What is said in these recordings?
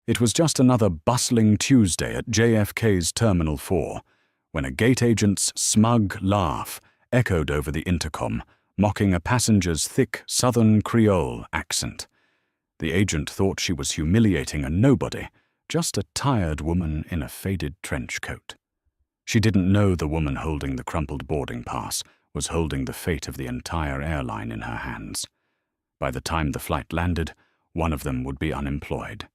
It was just another bustling Tuesday at JFK's Terminal 4, when a gate agent's smug laugh echoed over the intercom, mocking a passenger's thick Southern Creole accent. The agent thought she was humiliating a nobody, just a tired woman in a faded trench coat. She didn't know the woman holding the crumpled boarding pass was holding the fate of the entire airline in her hands. By the time the flight landed, one of them would be unemployed.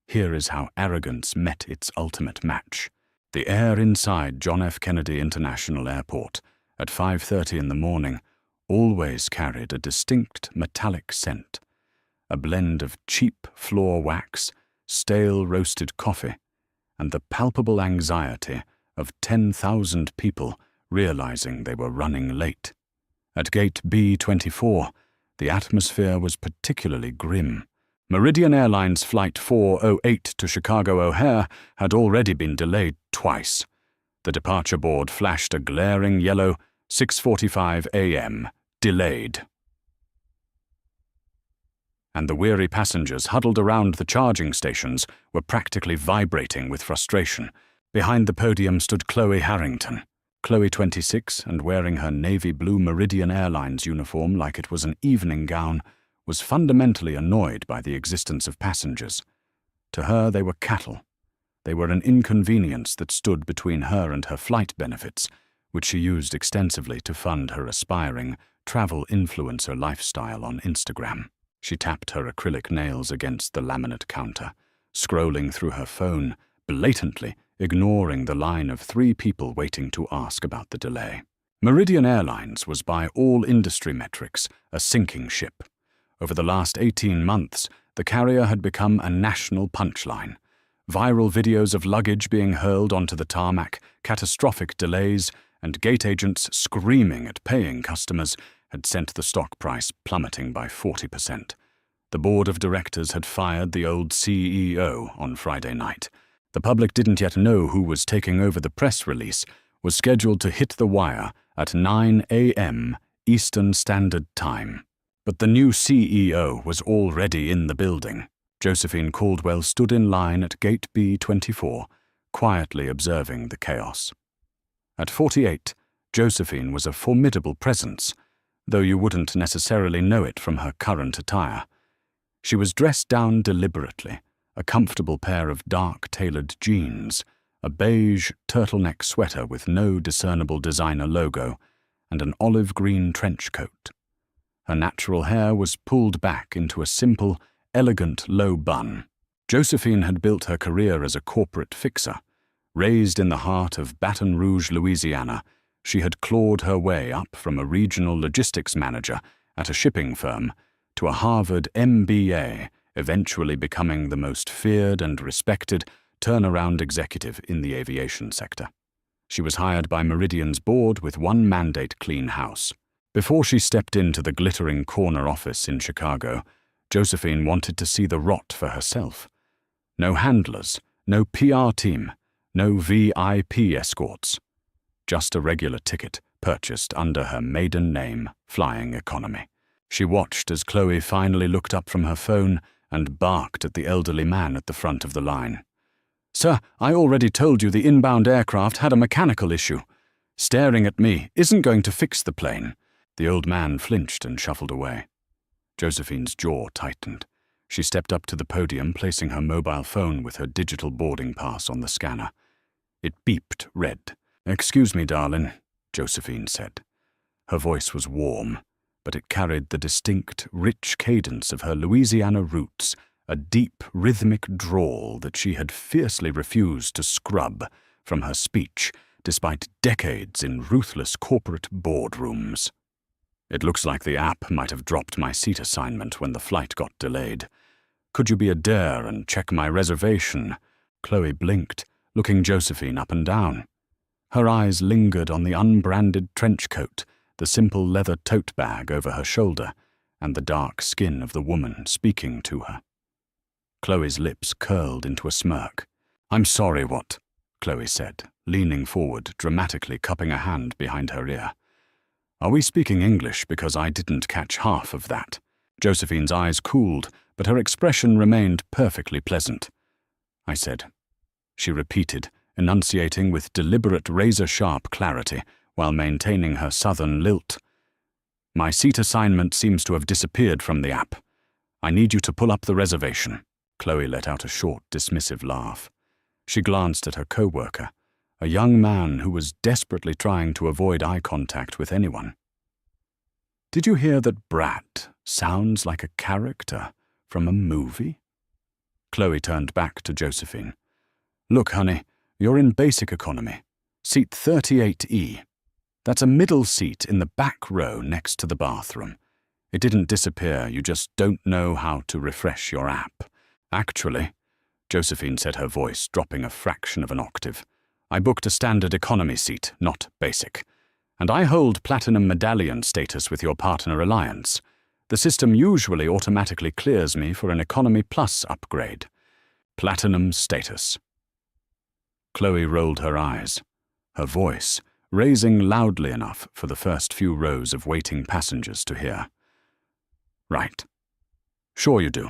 Here is how arrogance met its ultimate match. The air inside John F. Kennedy International Airport at 5:30 in the morning always carried a distinct metallic scent, a blend of cheap floor wax, stale roasted coffee, and the palpable anxiety of 10,000 people realizing they were running late. At gate B24, the atmosphere was particularly grim. Meridian Airlines Flight 408 to Chicago O'Hare had already been delayed twice. The departure board flashed a glaring yellow 6:45 a.m. delayed. And the weary passengers huddled around the charging stations were practically vibrating with frustration. Behind the podium stood Chloe Harrington. Chloe, 26, and wearing her navy blue Meridian Airlines uniform like it was an evening gown, was fundamentally annoyed by the existence of passengers. To her, they were cattle. They were an inconvenience that stood between her and her flight benefits, which she used extensively to fund her aspiring travel influencer lifestyle on Instagram. She tapped her acrylic nails against the laminate counter, scrolling through her phone, blatantly ignoring the line of 3 people waiting to ask about the delay. Meridian Airlines was by all industry metrics a sinking ship. Over the last 18 months, the carrier had become a national punchline. Viral videos of luggage being hurled onto the tarmac, catastrophic delays, and gate agents screaming at paying customers had sent the stock price plummeting by 40%. The board of directors had fired the old CEO on Friday night. The public didn't yet know who was taking over. The press release was scheduled to hit the wire at 9 a.m. Eastern Standard Time. But the new CEO was already in the building. Josephine Caldwell stood in line at gate B24, quietly observing the chaos. At 48, Josephine was a formidable presence, though you wouldn't necessarily know it from her current attire. She was dressed down deliberately, a comfortable pair of dark-tailored jeans, a beige turtleneck sweater with no discernible designer logo, and an olive-green trench coat. Her natural hair was pulled back into a simple, elegant low bun. Josephine had built her career as a corporate fixer. Raised in the heart of Baton Rouge, Louisiana, she had clawed her way up from a regional logistics manager at a shipping firm to a Harvard MBA, eventually becoming the most feared and respected turnaround executive in the aviation sector. She was hired by Meridian's board with one mandate: clean house. Before she stepped into the glittering corner office in Chicago, Josephine wanted to see the rot for herself. No handlers, no PR team, no VIP escorts. Just a regular ticket purchased under her maiden name, Flying Economy. She watched as Chloe finally looked up from her phone and barked at the elderly man at the front of the line. "Sir, I already told you the inbound aircraft had a mechanical issue. Staring at me isn't going to fix the plane." The old man flinched and shuffled away. Josephine's jaw tightened. She stepped up to the podium, placing her mobile phone with her digital boarding pass on the scanner. It beeped red. "Excuse me, darling," Josephine said. Her voice was warm, but it carried the distinct, rich cadence of her Louisiana roots, a deep, rhythmic drawl that she had fiercely refused to scrub from her speech, despite decades in ruthless corporate boardrooms. "It looks like the app might have dropped my seat assignment when the flight got delayed. Could you be a dare and check my reservation?" Chloe blinked, looking Josephine up and down. Her eyes lingered on the unbranded trench coat, the simple leather tote bag over her shoulder, and the dark skin of the woman speaking to her. Chloe's lips curled into a smirk. "I'm sorry, what?" Chloe said, leaning forward, dramatically cupping a hand behind her ear. "Are we speaking English, because I didn't catch half of that?" Josephine's eyes cooled, but her expression remained perfectly pleasant. I said. She repeated, enunciating with deliberate razor-sharp clarity while maintaining her southern lilt. My seat assignment seems to have disappeared from the app. I need you to pull up the reservation. Chloe let out a short, dismissive laugh. She glanced at her co-worker, a young man who was desperately trying to avoid eye contact with anyone. Did you hear that Brat sounds like a character from a movie? Chloe turned back to Josephine. Look, honey, you're in basic economy. Seat 38E. That's a middle seat in the back row next to the bathroom. It didn't disappear, you just don't know how to refresh your app. Actually, Josephine said, her voice dropping a fraction of an octave, I booked a standard economy seat, not basic. And I hold platinum medallion status with your partner alliance. The system usually automatically clears me for an economy plus upgrade. Platinum status. Chloe rolled her eyes, her voice raising loudly enough for the first few rows of waiting passengers to hear. Right. Sure you do.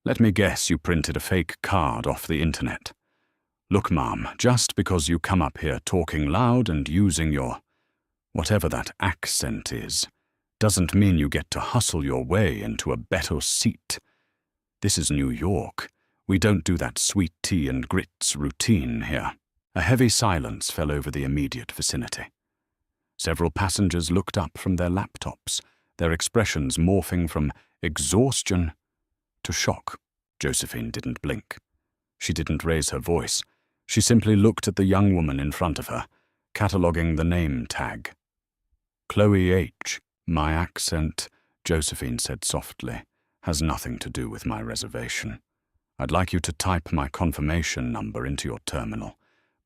Let me guess you printed a fake card off the internet. Look, Mom, just because you come up here talking loud and using your, whatever that accent is, doesn't mean you get to hustle your way into a better seat. This is New York. We don't do that sweet tea and grits routine here. A heavy silence fell over the immediate vicinity. Several passengers looked up from their laptops, their expressions morphing from exhaustion to shock. Josephine didn't blink. She didn't raise her voice. She simply looked at the young woman in front of her, cataloguing the name tag. Chloe H. My accent, Josephine said softly, has nothing to do with my reservation. I'd like you to type my confirmation number into your terminal.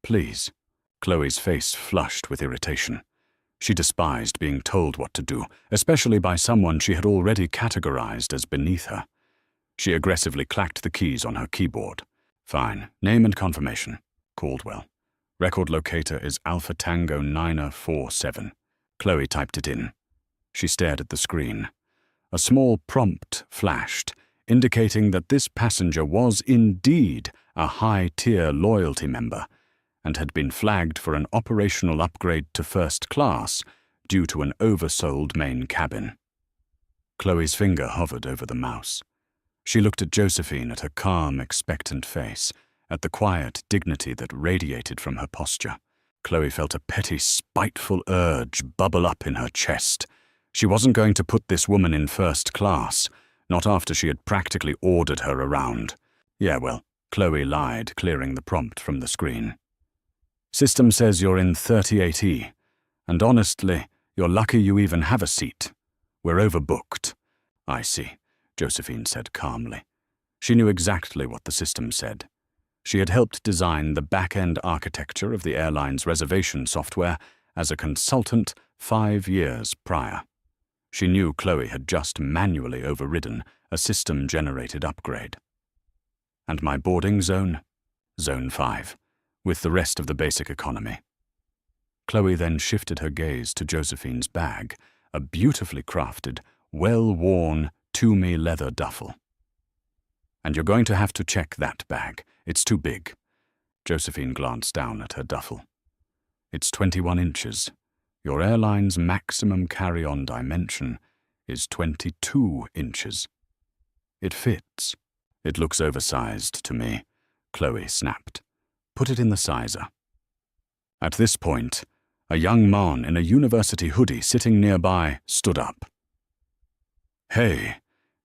Please. Chloe's face flushed with irritation. She despised being told what to do, especially by someone she had already categorized as beneath her. She aggressively clacked the keys on her keyboard. Fine. Name and confirmation. Caldwell. Record locator is Alpha Tango 947. Chloe typed it in. She stared at the screen. A small prompt flashed, indicating that this passenger was indeed a high-tier loyalty member and had been flagged for an operational upgrade to first class due to an oversold main cabin. Chloe's finger hovered over the mouse. She looked at Josephine, at her calm, expectant face, at the quiet dignity that radiated from her posture. Chloe felt a petty, spiteful urge bubble up in her chest. She wasn't going to put this woman in first class, not after she had practically ordered her around. Yeah, well, Chloe lied, clearing the prompt from the screen. System says you're in 38E, and honestly, you're lucky you even have a seat. We're overbooked. I see, Josephine said calmly. She knew exactly what the system said. She had helped design the back-end architecture of the airline's reservation software as a consultant 5 years prior. She knew Chloe had just manually overridden a system-generated upgrade. And my boarding zone? Zone 5, with the rest of the basic economy. Chloe then shifted her gaze to Josephine's bag, a beautifully crafted, well-worn, Toomey leather duffel. And you're going to have to check that bag. It's too big. Josephine glanced down at her duffel. It's 21 inches. Your airline's maximum carry-on dimension is 22 inches. It fits. It looks oversized to me, Chloe snapped. Put it in the sizer. At this point, a young man in a university hoodie sitting nearby stood up. Hey,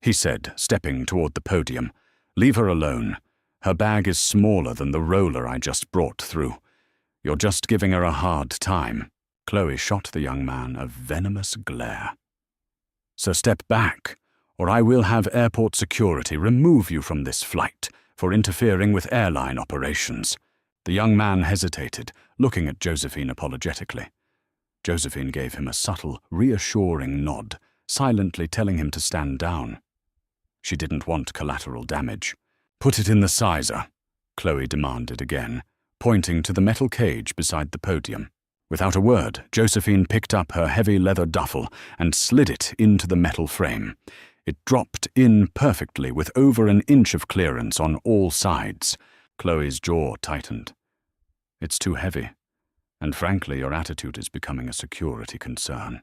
he said, stepping toward the podium. Leave her alone. Her bag is smaller than the roller I just brought through. You're just giving her a hard time. Chloe shot the young man a venomous glare. So step back, or I will have airport security remove you from this flight for interfering with airline operations. The young man hesitated, looking at Josephine apologetically. Josephine gave him a subtle, reassuring nod, silently telling him to stand down. She didn't want collateral damage. Put it in the sizer, Chloe demanded again, pointing to the metal cage beside the podium. Without a word, Josephine picked up her heavy leather duffel and slid it into the metal frame. It dropped in perfectly with over an inch of clearance on all sides. Chloe's jaw tightened. It's too heavy, and frankly, your attitude is becoming a security concern.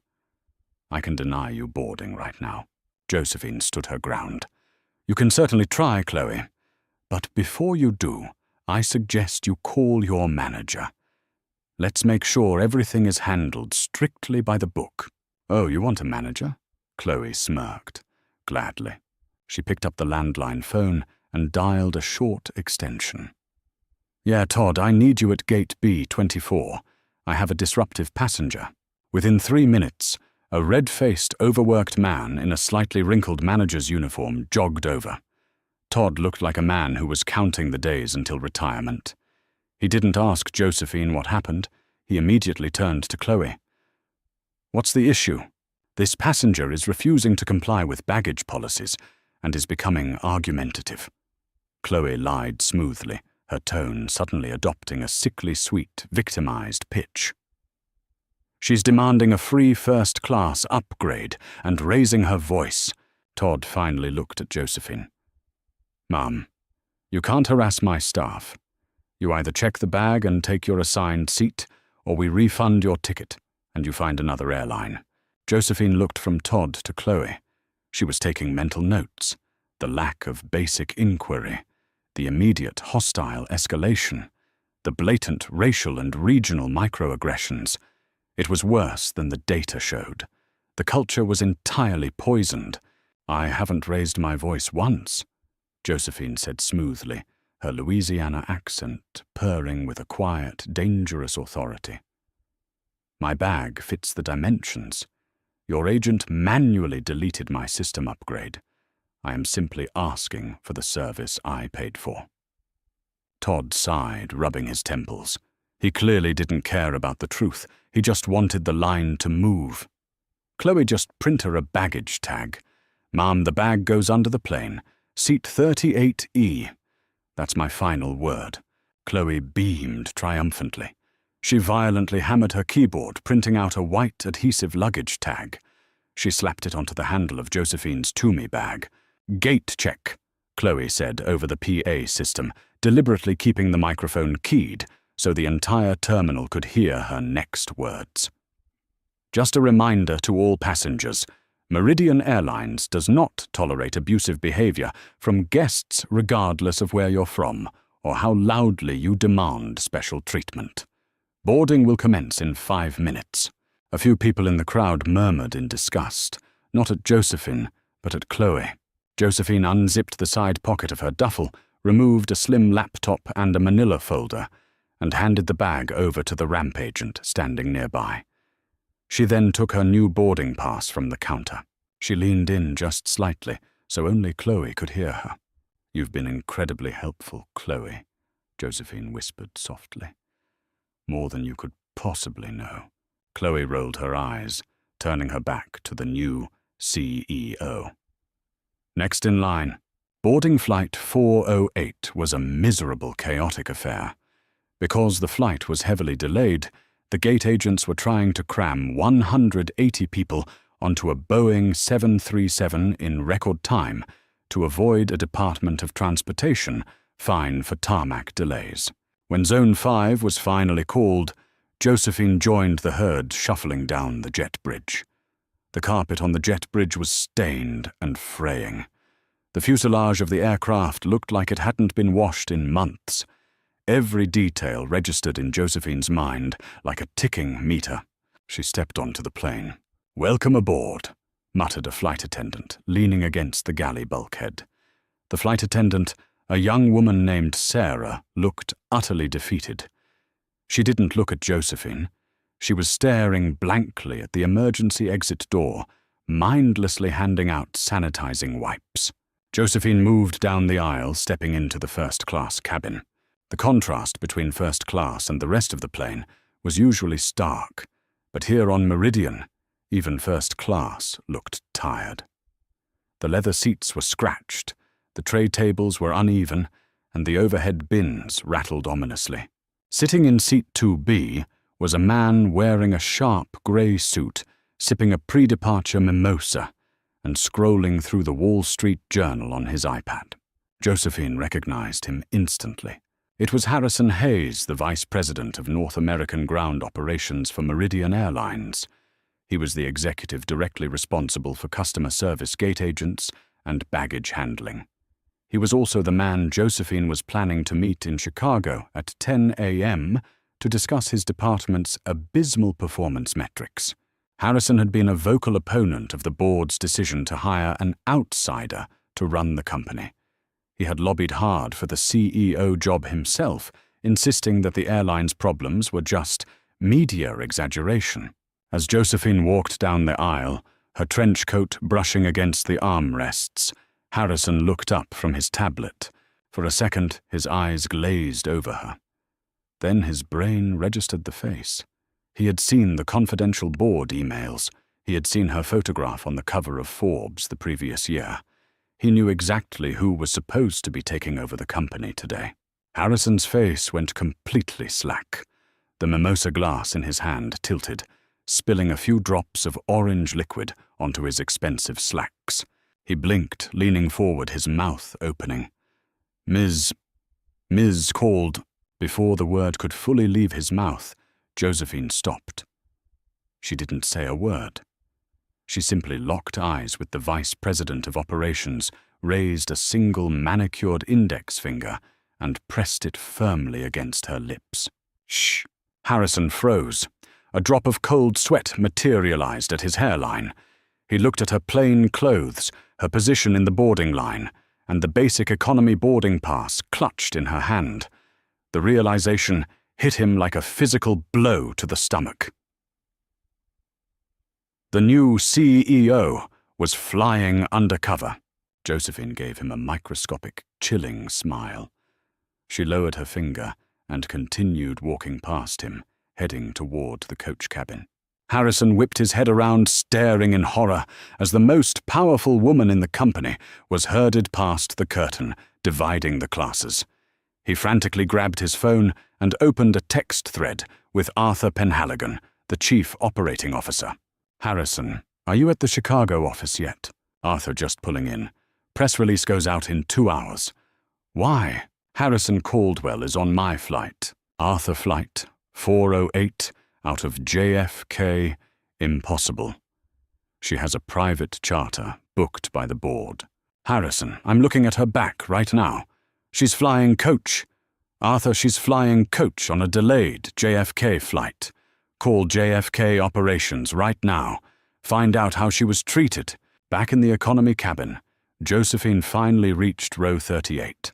I can deny you boarding right now. Josephine stood her ground. You can certainly try, Chloe, but before you do, I suggest you call your manager. Let's make sure everything is handled strictly by the book. Oh, you want a manager? Chloe smirked. Gladly. She picked up the landline phone and dialed a short extension. Yeah, Todd, I need you at gate B24. I have a disruptive passenger. Within 3 minutes, a red-faced, overworked man in a slightly wrinkled manager's uniform jogged over. Todd looked like a man who was counting the days until retirement. He didn't ask Josephine what happened. He immediately turned to Chloe. What's the issue? This passenger is refusing to comply with baggage policies and is becoming argumentative. Chloe lied smoothly, her tone suddenly adopting a sickly sweet, victimized pitch. She's demanding a free first-class upgrade and raising her voice. Todd finally looked at Josephine. Mum, you can't harass my staff. You either check the bag and take your assigned seat, or we refund your ticket and you find another airline. Josephine looked from Todd to Chloe. She was taking mental notes. The lack of basic inquiry, the immediate hostile escalation, the blatant racial and regional microaggressions. It was worse than the data showed. The culture was entirely poisoned. I haven't raised my voice once, Josephine said smoothly, her Louisiana accent purring with a quiet, dangerous authority. My bag fits the dimensions. Your agent manually deleted my system upgrade. I am simply asking for the service I paid for. Todd sighed, rubbing his temples. He clearly didn't care about the truth. He just wanted the line to move. Chloe, just print her a baggage tag. Ma'am, the bag goes under the plane. Seat 38E. That's my final word. Chloe beamed triumphantly. She violently hammered her keyboard, printing out a white adhesive luggage tag. She slapped it onto the handle of Josephine's Toomey bag. Gate check, Chloe said over the PA system, deliberately keeping the microphone keyed so the entire terminal could hear her next words. Just a reminder to all passengers, Meridian Airlines does not tolerate abusive behavior from guests regardless of where you're from or how loudly you demand special treatment. Boarding will commence in 5 minutes. A few people in the crowd murmured in disgust, not at Josephine, but at Chloe. Josephine unzipped the side pocket of her duffel, removed a slim laptop and a manila folder, and handed the bag over to the ramp agent standing nearby. She then took her new boarding pass from the counter. She leaned in just slightly, so only Chloe could hear her. You've been incredibly helpful, Chloe, Josephine whispered softly. More than you could possibly know. Chloe rolled her eyes, turning her back to the new CEO. Next in line, boarding flight 408 was a miserable, chaotic affair. Because the flight was heavily delayed, the gate agents were trying to cram 180 people onto a Boeing 737 in record time to avoid a Department of Transportation fine for tarmac delays. When Zone 5 was finally called, Josephine joined the herd shuffling down the jet bridge. The carpet on the jet bridge was stained and fraying. The fuselage of the aircraft looked like it hadn't been washed in months. Every detail registered in Josephine's mind like a ticking meter. She stepped onto the plane. "Welcome aboard," muttered a flight attendant, leaning against the galley bulkhead. The flight attendant, a young woman named Sarah, looked utterly defeated. She didn't look at Josephine. She was staring blankly at the emergency exit door, mindlessly handing out sanitizing wipes. Josephine moved down the aisle, stepping into the first-class cabin. The contrast between first class and the rest of the plane was usually stark, but here on Meridian, even first class looked tired. The leather seats were scratched, the tray tables were uneven, and the overhead bins rattled ominously. Sitting in seat 2B was a man wearing a sharp grey suit, sipping a pre-departure mimosa and scrolling through the Wall Street Journal on his iPad. Josephine recognized him instantly. It was Harrison Hayes, the Vice President of North American Ground Operations for Meridian Airlines. He was the executive directly responsible for customer service gate agents and baggage handling. He was also the man Josephine was planning to meet in Chicago at 10 a.m. to discuss his department's abysmal performance metrics. Harrison had been a vocal opponent of the board's decision to hire an outsider to run the company. He had lobbied hard for the CEO job himself, insisting that the airline's problems were just media exaggeration. As Josephine walked down the aisle, her trench coat brushing against the armrests, Harrison looked up from his tablet. For a second, his eyes glazed over her. Then his brain registered the face. He had seen the confidential board emails. He had seen her photograph on the cover of Forbes the previous year. He knew exactly who was supposed to be taking over the company today. Harrison's face went completely slack. The mimosa glass in his hand tilted, spilling a few drops of orange liquid onto his expensive slacks. He blinked, leaning forward, his mouth opening. Ms. called. Before the word could fully leave his mouth, Josephine stopped. She didn't say a word. She simply locked eyes with the Vice President of Operations, raised a single manicured index finger, and pressed it firmly against her lips. Shh! Harrison froze. A drop of cold sweat materialized at his hairline. He looked at her plain clothes, her position in the boarding line, and the basic economy boarding pass clutched in her hand. The realization hit him like a physical blow to the stomach. The new CEO was flying undercover. Josephine gave him a microscopic, chilling smile. She lowered her finger and continued walking past him, heading toward the coach cabin. Harrison whipped his head around, staring in horror, as the most powerful woman in the company was herded past the curtain, dividing the classes. He frantically grabbed his phone and opened a text thread with Arthur Penhaligon, the Chief Operating Officer. Harrison, are you at the Chicago office yet? Arthur just pulling in. Press release goes out in 2 hours. Why? Harrison Caldwell is on my flight. Arthur flight 408 out of JFK. Impossible. She has a private charter booked by the board. Harrison, I'm looking at her back right now. She's flying coach. Arthur, she's flying coach on a delayed JFK flight. Call JFK Operations right now. Find out how she was treated. Back in the economy cabin, Josephine finally reached row 38.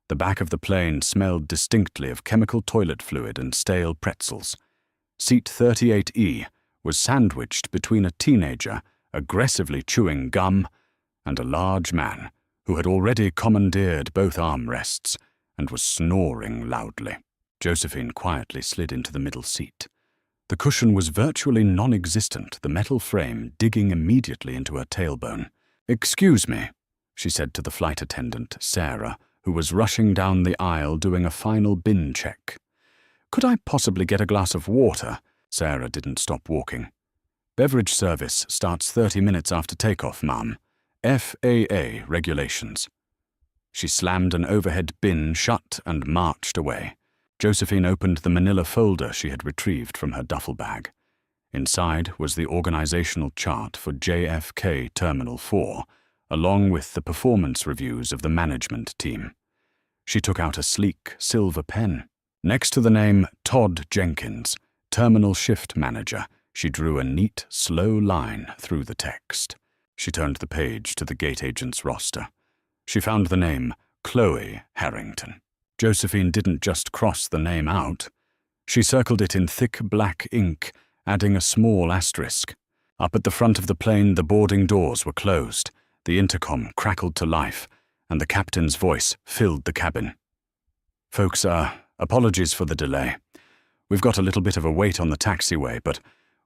The back of the plane smelled distinctly of chemical toilet fluid and stale pretzels. Seat 38E was sandwiched between a teenager aggressively chewing gum and a large man who had already commandeered both armrests and was snoring loudly. Josephine quietly slid into the middle seat. The cushion was virtually non-existent, the metal frame digging immediately into her tailbone. "Excuse me," she said to the flight attendant, Sarah, who was rushing down the aisle doing a final bin check. "Could I possibly get a glass of water?" Sarah didn't stop walking. "Beverage service starts 30 minutes after takeoff, ma'am. FAA regulations." She slammed an overhead bin shut and marched away. Josephine opened the manila folder she had retrieved from her duffel bag. Inside was the organizational chart for JFK Terminal 4, along with the performance reviews of the management team. She took out a sleek silver pen. Next to the name Todd Jenkins, Terminal Shift Manager, she drew a neat, slow line through the text. She turned the page to the gate agent's roster. She found the name Chloe Harrington. Josephine didn't just cross the name out. She circled it in thick black ink, adding a small asterisk. Up at the front of the plane, the boarding doors were closed. The intercom crackled to life, and the captain's voice filled the cabin. "Folks, apologies for the delay. We've got a little bit of a wait on the taxiway, but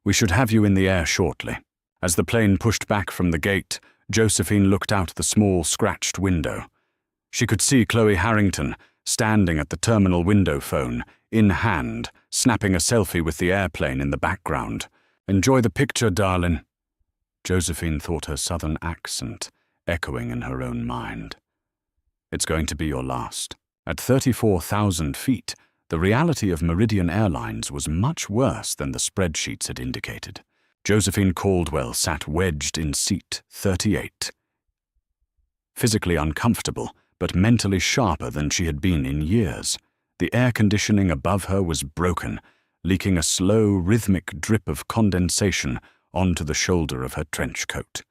we should have you in the air shortly." As the plane pushed back from the gate, Josephine looked out the small, scratched window. She could see Chloe Harrington standing at the terminal window phone, in hand, snapping a selfie with the airplane in the background. "Enjoy the picture, darling." Josephine thought her southern accent echoing in her own mind. "It's going to be your last." At 34,000 feet, the reality of Meridian Airlines was much worse than the spreadsheets had indicated. Josephine Caldwell sat wedged in seat 38. Physically uncomfortable, but mentally sharper than she had been in years. The air conditioning above her was broken, leaking a slow, rhythmic drip of condensation onto the shoulder of her trench coat.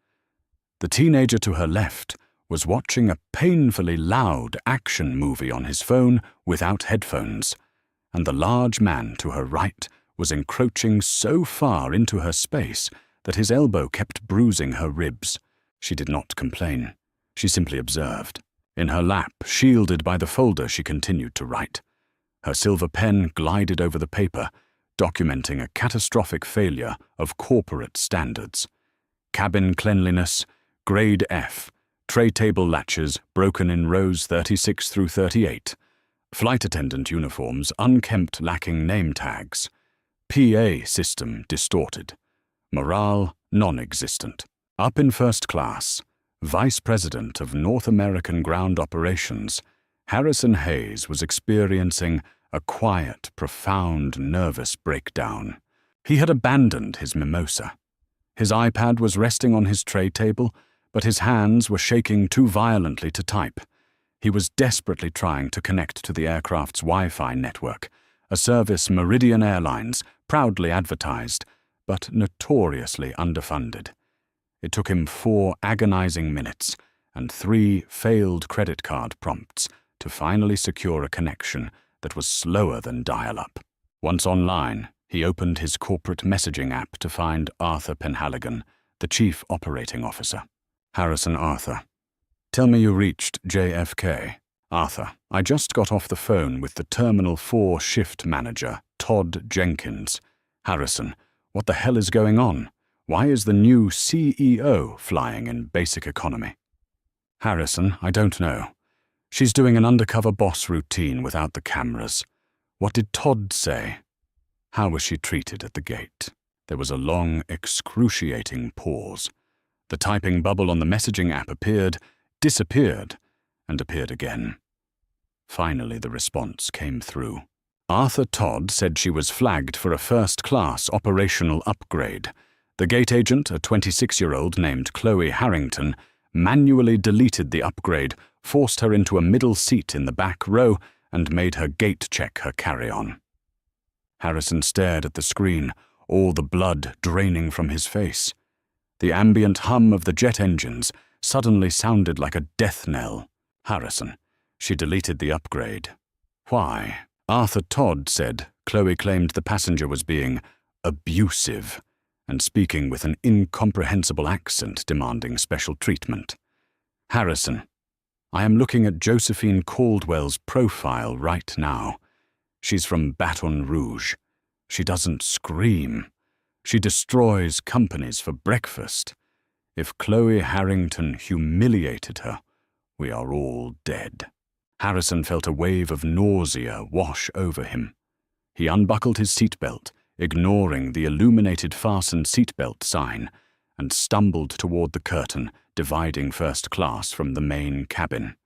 The teenager to her left was watching a painfully loud action movie on his phone without headphones, and the large man to her right was encroaching so far into her space that his elbow kept bruising her ribs. She did not complain. She simply observed. In her lap, shielded by the folder, she continued to write. Her silver pen glided over the paper, documenting a catastrophic failure of corporate standards. Cabin cleanliness, grade F, tray table latches broken in rows 36 through 38, flight attendant uniforms unkempt lacking name tags, PA system distorted, morale non-existent. Up in first class, Vice President of North American Ground Operations, Harrison Hayes was experiencing a quiet, profound, nervous breakdown. He had abandoned his mimosa. His iPad was resting on his tray table, but his hands were shaking too violently to type. He was desperately trying to connect to the aircraft's Wi-Fi network, a service Meridian Airlines proudly advertised, but notoriously underfunded. It took him 4 agonizing minutes and 3 failed credit card prompts to finally secure a connection that was slower than dial-up. Once online, he opened his corporate messaging app to find Arthur Penhaligon, the Chief Operating Officer. Harrison Arthur. Tell me you reached JFK. Arthur, I just got off the phone with the Terminal 4 shift manager, Todd Jenkins. Harrison, what the hell is going on? Why is the new CEO flying in basic economy? Harrison, I don't know. She's doing an undercover boss routine without the cameras. What did Todd say? How was she treated at the gate? There was a long, excruciating pause. The typing bubble on the messaging app appeared, disappeared, and appeared again. Finally, the response came through. Arthur Todd said she was flagged for a first-class operational upgrade. The gate agent, a 26-year-old named Chloe Harrington, manually deleted the upgrade, forced her into a middle seat in the back row, and made her gate check her carry-on. Harrison stared at the screen, all the blood draining from his face. The ambient hum of the jet engines suddenly sounded like a death knell. Harrison. She deleted the upgrade. Why? Arthur Todd said Chloe claimed the passenger was being abusive and speaking with an incomprehensible accent demanding special treatment. Harrison. I am looking at Josephine Caldwell's profile right now. She's from Baton Rouge. She doesn't scream. She destroys companies for breakfast. If Chloe Harrington humiliated her, we are all dead. Harrison felt a wave of nausea wash over him. He unbuckled his seatbelt, ignoring the illuminated fasten seatbelt sign, and stumbled toward the curtain dividing first class from the main cabin.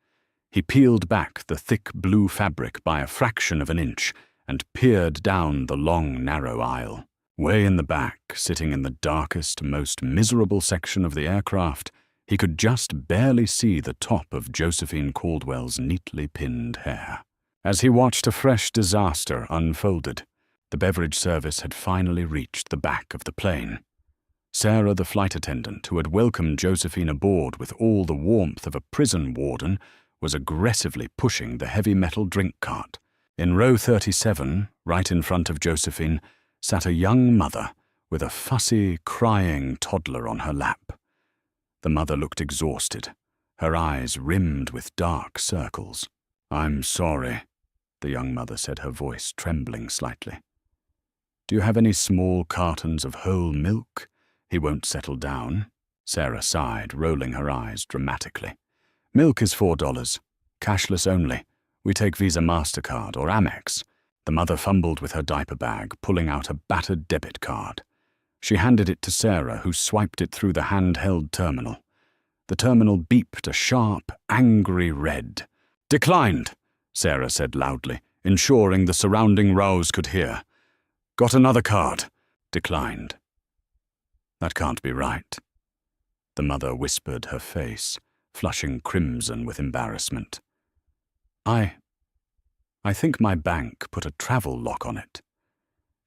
He peeled back the thick blue fabric by a fraction of an inch and peered down the long, narrow aisle. Way in the back, sitting in the darkest, most miserable section of the aircraft, he could just barely see the top of Josephine Caldwell's neatly pinned hair. As he watched a fresh disaster unfolded, the beverage service had finally reached the back of the plane. Sarah, the flight attendant, who had welcomed Josephine aboard with all the warmth of a prison warden, was aggressively pushing the heavy metal drink cart. In row 37, right in front of Josephine, sat a young mother with a fussy, crying toddler on her lap. The mother looked exhausted, her eyes rimmed with dark circles. "I'm sorry," the young mother said, her voice trembling slightly. "Do you have any small cartons of whole milk? He won't settle down." Sarah sighed, rolling her eyes dramatically. "Milk is $4, cashless only. We take Visa MasterCard or Amex." The mother fumbled with her diaper bag, pulling out a battered debit card. She handed it to Sarah, who swiped it through the handheld terminal. The terminal beeped a sharp, angry red. "Declined," Sarah said loudly, ensuring the surrounding rows could hear. Got another card. Declined. That can't be right. The mother whispered, her face flushing crimson with embarrassment. I think my bank put a travel lock on it.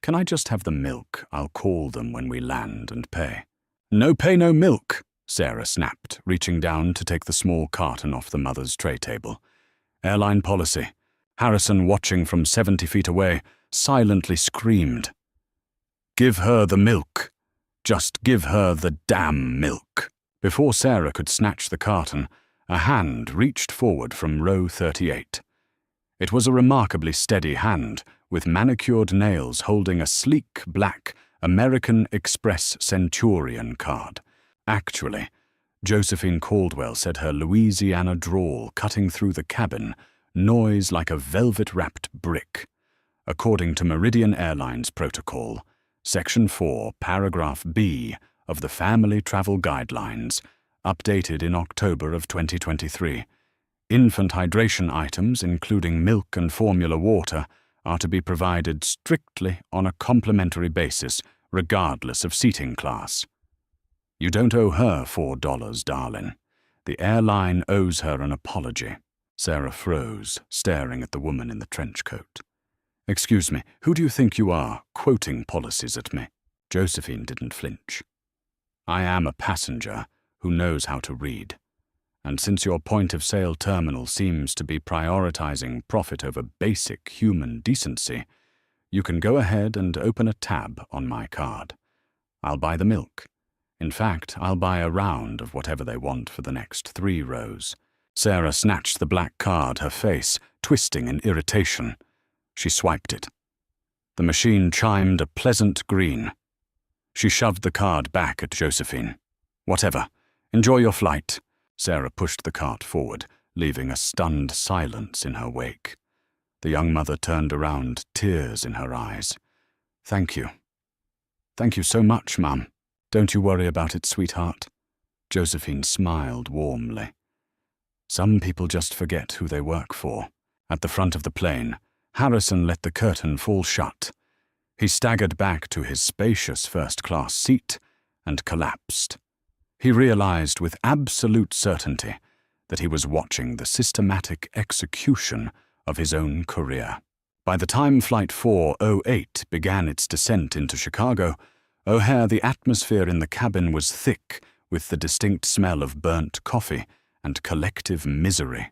Can I just have the milk? I'll call them when we land and pay. No pay, no milk, Sarah snapped, reaching down to take the small carton off the mother's tray table. Airline policy. Harrison, watching from 70 feet away, silently screamed. Give her the milk. Just give her the damn milk. Before Sarah could snatch the carton, a hand reached forward from row 38. It was a remarkably steady hand, with manicured nails holding a sleek black American Express Centurion card. Actually, Josephine Caldwell said her Louisiana drawl cutting through the cabin, noise like a velvet-wrapped brick. According to Meridian Airlines protocol, Section 4, Paragraph B of the Family Travel Guidelines, updated in October of 2023, infant hydration items, including milk and formula water, are to be provided strictly on a complimentary basis, regardless of seating class. You don't owe her $4, darling. The airline owes her an apology. Sarah froze, staring at the woman in the trench coat. Excuse me, who do you think you are, quoting policies at me? Josephine didn't flinch. I am a passenger who knows how to read. And since your point-of-sale terminal seems to be prioritizing profit over basic human decency, you can go ahead and open a tab on my card. I'll buy the milk. In fact, I'll buy a round of whatever they want for the next 3 rows. Sarah snatched the black card, her face twisting in irritation. She swiped it. The machine chimed a pleasant green. She shoved the card back at Josephine. Whatever. Enjoy your flight. Sarah pushed the cart forward, leaving a stunned silence in her wake. The young mother turned around, tears in her eyes. Thank you. Thank you so much, Mum. Don't you worry about it, sweetheart. Josephine smiled warmly. Some people just forget who they work for. At the front of the plane, Harrison let the curtain fall shut. He staggered back to his spacious first-class seat and collapsed. He realized with absolute certainty that he was watching the systematic execution of his own career. By the time Flight 408 began its descent into Chicago, O'Hare, the atmosphere in the cabin was thick with the distinct smell of burnt coffee and collective misery.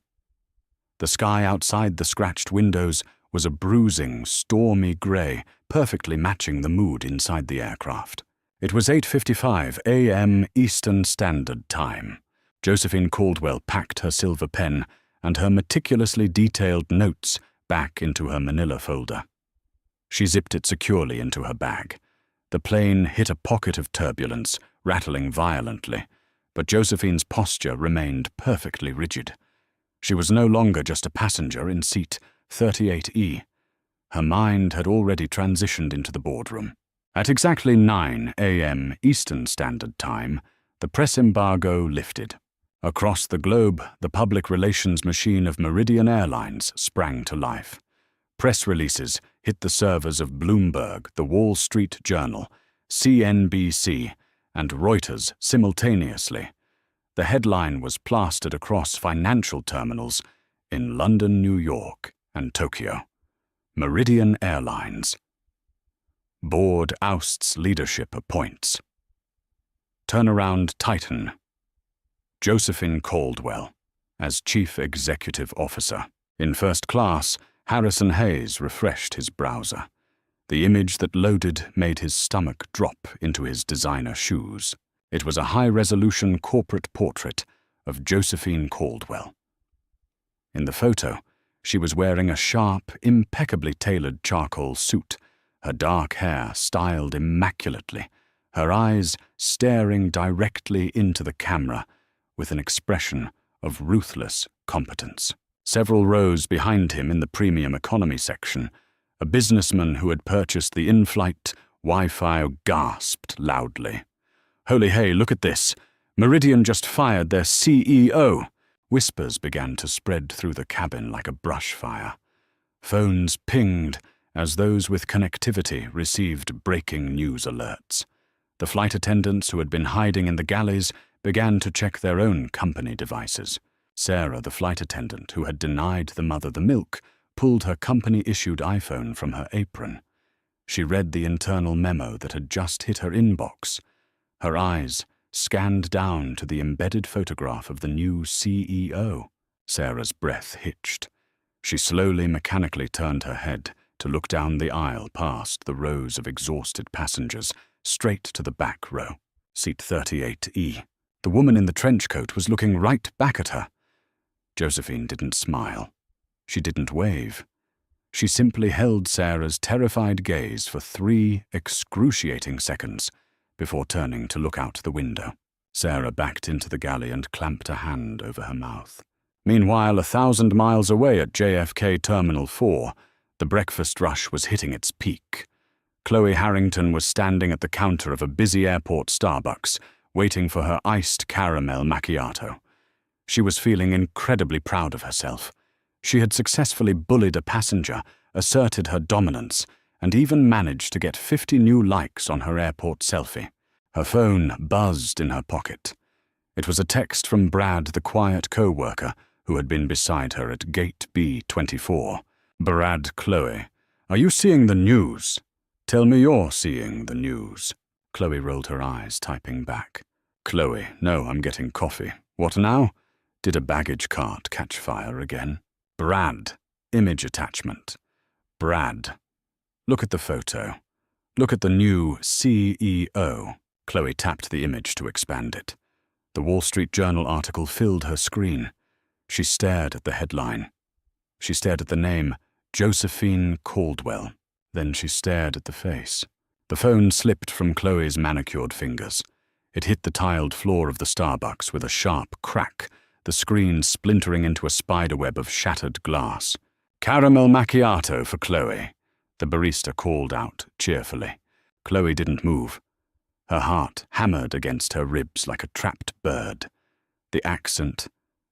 The sky outside the scratched windows was a bruising, stormy grey, perfectly matching the mood inside the aircraft. It was 8:55 a.m. Eastern Standard Time. Josephine Caldwell packed her silver pen and her meticulously detailed notes back into her manila folder. She zipped it securely into her bag. The plane hit a pocket of turbulence, rattling violently, but Josephine's posture remained perfectly rigid. She was no longer just a passenger in seat 38E. Her mind had already transitioned into the boardroom. At exactly 9 a.m. Eastern Standard Time, the press embargo lifted. Across the globe, the public relations machine of Meridian Airlines sprang to life. Press releases hit the servers of Bloomberg, The Wall Street Journal, CNBC, and Reuters simultaneously. The headline was plastered across financial terminals in London, New York, and Tokyo. Meridian Airlines. Board ousts leadership appoints. Turnaround Titan. Josephine Caldwell as Chief Executive Officer. In first class, Harrison Hayes refreshed his browser. The image that loaded made his stomach drop into his designer shoes. It was a high-resolution corporate portrait of Josephine Caldwell. In the photo, she was wearing a sharp, impeccably tailored charcoal suit, her dark hair styled immaculately, her eyes staring directly into the camera with an expression of ruthless competence. Several rows behind him in the premium economy section, a businessman who had purchased the in-flight Wi-Fi gasped loudly. Holy hey, look at this. Meridian just fired their CEO. Whispers began to spread through the cabin like a brush fire. Phones pinged as those with connectivity received breaking news alerts. The flight attendants who had been hiding in the galleys began to check their own company devices. Sarah, the flight attendant who had denied the mother the milk, pulled her company-issued iPhone from her apron. She read the internal memo that had just hit her inbox. Her eyes scanned down to the embedded photograph of the new CEO. Sarah's breath hitched. She slowly, mechanically turned her head to look down the aisle past the rows of exhausted passengers, straight to the back row, seat 38E. The woman in the trench coat was looking right back at her. Josephine didn't smile. She didn't wave. She simply held Sarah's terrified gaze for 3 excruciating seconds before turning to look out the window. Sarah backed into the galley and clamped a hand over her mouth. Meanwhile, 1,000 miles away at JFK Terminal 4, the breakfast rush was hitting its peak. Chloe Harrington was standing at the counter of a busy airport Starbucks, waiting for her iced caramel macchiato. She was feeling incredibly proud of herself. She had successfully bullied a passenger, asserted her dominance, and even managed to get 50 new likes on her airport selfie. Her phone buzzed in her pocket. It was a text from Brad, the quiet co-worker, who had been beside her at Gate B24. Brad, Chloe, are you seeing the news? Tell me you're seeing the news. Chloe rolled her eyes, typing back. Chloe, no, I'm getting coffee. What now? Did a baggage cart catch fire again? Brad, image attachment. Brad, look at the photo. Look at the new CEO. Chloe tapped the image to expand it. The Wall Street Journal article filled her screen. She stared at the headline. She stared at the name, Josephine Caldwell. Then she stared at the face. The phone slipped from Chloe's manicured fingers. It hit the tiled floor of the Starbucks with a sharp crack, the screen splintering into a spiderweb of shattered glass. Caramel macchiato for Chloe, the barista called out cheerfully. Chloe didn't move. Her heart hammered against her ribs like a trapped bird. The accent,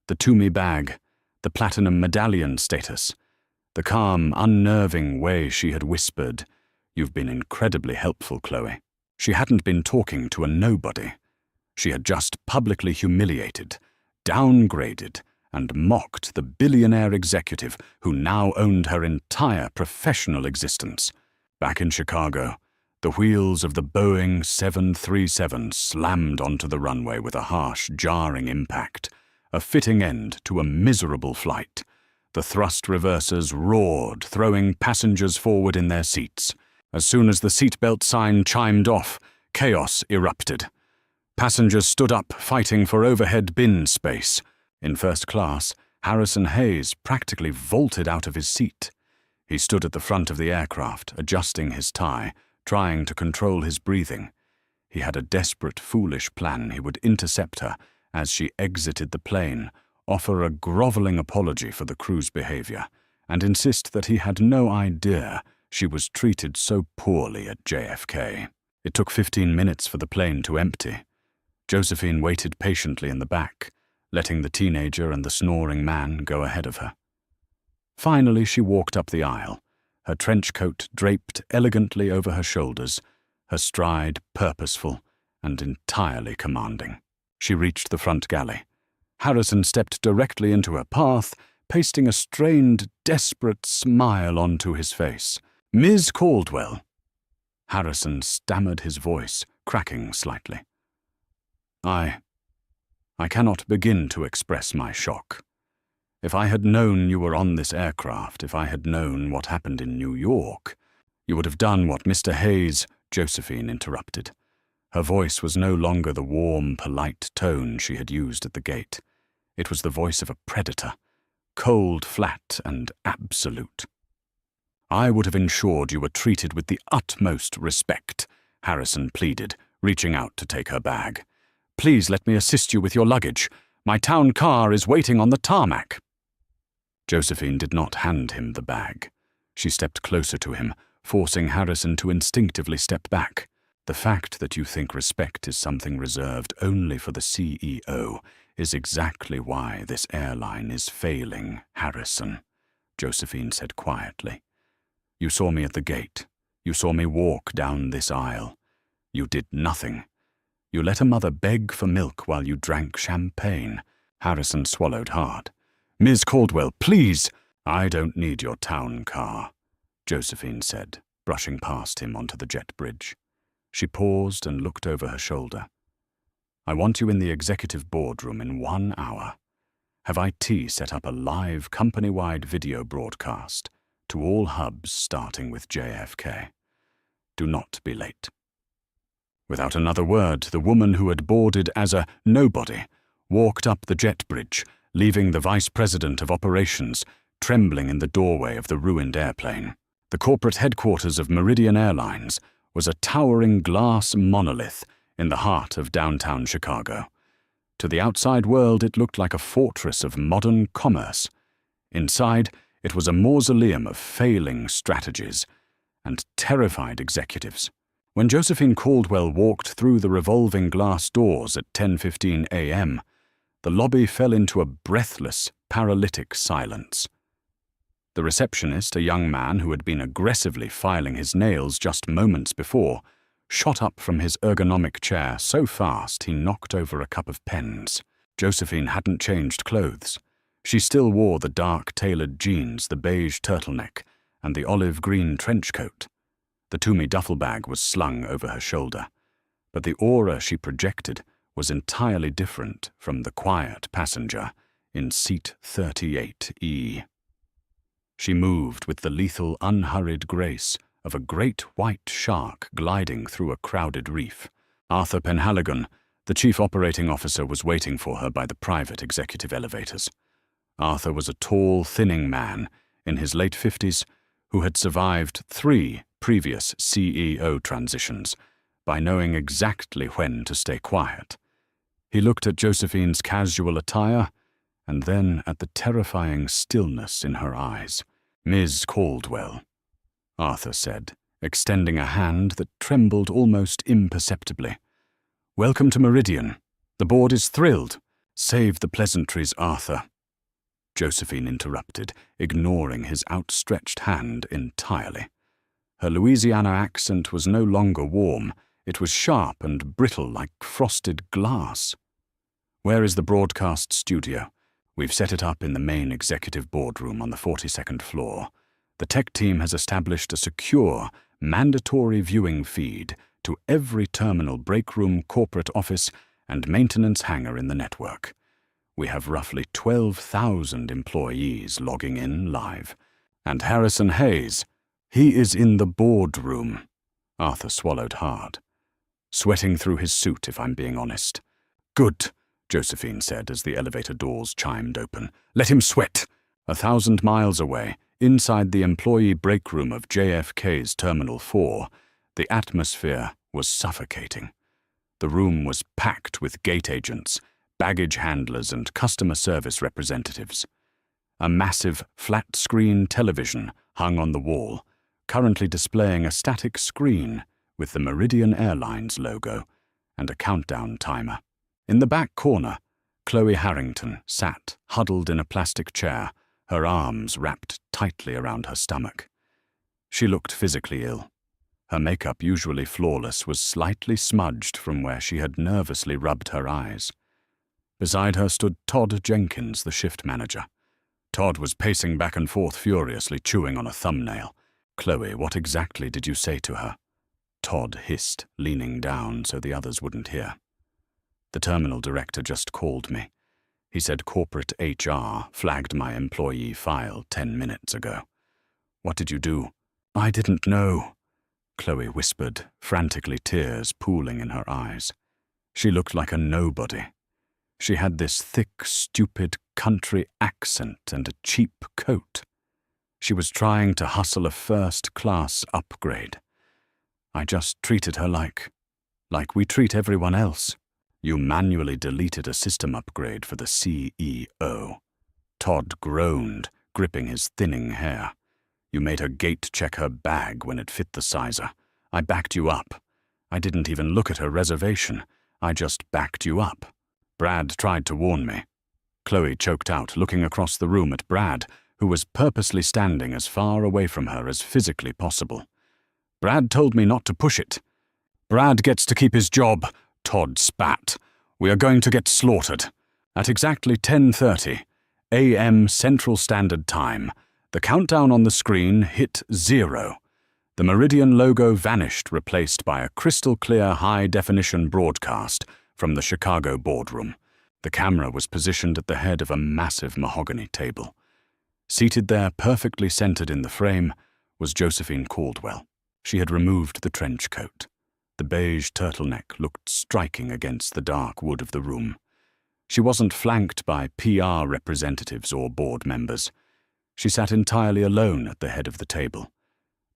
the Toomey bag, the platinum medallion status, the calm, unnerving way she had whispered, "You've been incredibly helpful, Chloe." She hadn't been talking to a nobody. She had just publicly humiliated, downgraded, and mocked the billionaire executive who now owned her entire professional existence. Back in Chicago, the wheels of the Boeing 737 slammed onto the runway with a harsh, jarring impact, a fitting end to a miserable flight. The thrust reversers roared, throwing passengers forward in their seats. As soon as the seatbelt sign chimed off, chaos erupted. Passengers stood up, fighting for overhead bin space. In first class, Harrison Hayes practically vaulted out of his seat. He stood at the front of the aircraft, adjusting his tie, trying to control his breathing. He had a desperate, foolish plan. He would intercept her as she exited the plane, offer a groveling apology for the crew's behavior, and insist that he had no idea she was treated so poorly at JFK. It took 15 minutes for the plane to empty. Josephine waited patiently in the back, letting the teenager and the snoring man go ahead of her. Finally, she walked up the aisle, her trench coat draped elegantly over her shoulders, her stride purposeful and entirely commanding. She reached the front galley. Harrison stepped directly into her path, pasting a strained, desperate smile onto his face. "Ms. Caldwell." Harrison stammered, his voice cracking slightly. I cannot begin to express my shock. If I had known you were on this aircraft, if I had known what happened in New York, you would have done what Mr. Hayes," Josephine interrupted. Her voice was no longer the warm, polite tone she had used at the gate. It was the voice of a predator, cold, flat, and absolute. "I would have ensured you were treated with the utmost respect," Harrison pleaded, reaching out to take her bag. "Please let me assist you with your luggage. My town car is waiting on the tarmac." Josephine did not hand him the bag. She stepped closer to him, forcing Harrison to instinctively step back. "The fact that you think respect is something reserved only for the CEO is exactly why this airline is failing, Harrison, Josephine said quietly. You saw me at the gate. You saw me walk down this aisle. You did nothing. You let a mother beg for milk while you drank champagne. Harrison swallowed hard. Ms. Caldwell, please! I don't need your town car, Josephine said, brushing past him onto the jet bridge. She paused and looked over her shoulder. I want you in the executive boardroom in 1 hour. Have IT set up a live company-wide video broadcast to all hubs starting with JFK. Do not be late. Without another word, the woman who had boarded as a nobody walked up the jet bridge, leaving the vice president of operations trembling in the doorway of the ruined airplane. The corporate headquarters of Meridian Airlines was a towering glass monolith in the heart of downtown Chicago. To the outside world, it looked like a fortress of modern commerce. Inside, it was a mausoleum of failing strategies and terrified executives. When Josephine Caldwell walked through the revolving glass doors at 10:15 a.m., the lobby fell into a breathless, paralytic silence. The receptionist, a young man who had been aggressively filing his nails just moments before, shot up from his ergonomic chair so fast he knocked over a cup of pens. Josephine hadn't changed clothes. She still wore the dark tailored jeans, the beige turtleneck, and the olive-green trench coat. The Toomey duffel bag was slung over her shoulder, but the aura she projected was entirely different from the quiet passenger in seat 38E. She moved with the lethal, unhurried grace of a great white shark gliding through a crowded reef. Arthur Penhaligon, the chief operating officer, was waiting for her by the private executive elevators. Arthur was a tall, thinning man in his late 50s who had survived 3 previous CEO transitions by knowing exactly when to stay quiet. He looked at Josephine's casual attire and then at the terrifying stillness in her eyes. Ms. Caldwell, Arthur said, extending a hand that trembled almost imperceptibly. Welcome to Meridian. The board is thrilled. Save the pleasantries, Arthur. Josephine interrupted, ignoring his outstretched hand entirely. Her Louisiana accent was no longer warm. It was sharp and brittle like frosted glass. Where is the broadcast studio? We've set it up in the main executive boardroom on the 42nd floor. The tech team has established a secure, mandatory viewing feed to every terminal, break room, corporate office, and maintenance hangar in the network. We have roughly 12,000 employees logging in live. And Harrison Hayes, he is in the boardroom. Arthur swallowed hard. Sweating through his suit, if I'm being honest. Good, Josephine said as the elevator doors chimed open. Let him sweat. 1,000 miles away, inside the employee break room of JFK's Terminal 4, the atmosphere was suffocating. The room was packed with gate agents, baggage handlers, and customer service representatives. A massive flat-screen television hung on the wall, currently displaying a static screen with the Meridian Airlines logo and a countdown timer. In the back corner, Chloe Harrington sat, huddled in a plastic chair, her arms wrapped tightly around her stomach. She looked physically ill. Her makeup, usually flawless, was slightly smudged from where she had nervously rubbed her eyes. Beside her stood Todd Jenkins, the shift manager. Todd was pacing back and forth furiously, chewing on a thumbnail. Chloe, what exactly did you say to her? Todd hissed, leaning down so the others wouldn't hear. The terminal director just called me. He said corporate HR flagged my employee file 10 minutes ago. What did you do? I didn't know, Chloe whispered, frantically, tears pooling in her eyes. She looked like a nobody. She had this thick, stupid country accent and a cheap coat. She was trying to hustle a first-class upgrade. I just treated her like we treat everyone else. You manually deleted a system upgrade for the CEO. Todd groaned, gripping his thinning hair. You made her gate check her bag when it fit the sizer. I backed you up. I didn't even look at her reservation. I just backed you up. Brad tried to warn me. Chloe choked out, looking across the room at Brad, who was purposely standing as far away from her as physically possible. Brad told me not to push it. Brad gets to keep his job, Todd spat. We are going to get slaughtered. At exactly 10:30 a.m. Central Standard Time, the countdown on the screen hit 0. The Meridian logo vanished, replaced by a crystal-clear high-definition broadcast from the Chicago boardroom. The camera was positioned at the head of a massive mahogany table. Seated there, perfectly centered in the frame, was Josephine Caldwell. She had removed the trench coat. The beige turtleneck looked striking against the dark wood of the room. She wasn't flanked by PR representatives or board members. She sat entirely alone at the head of the table.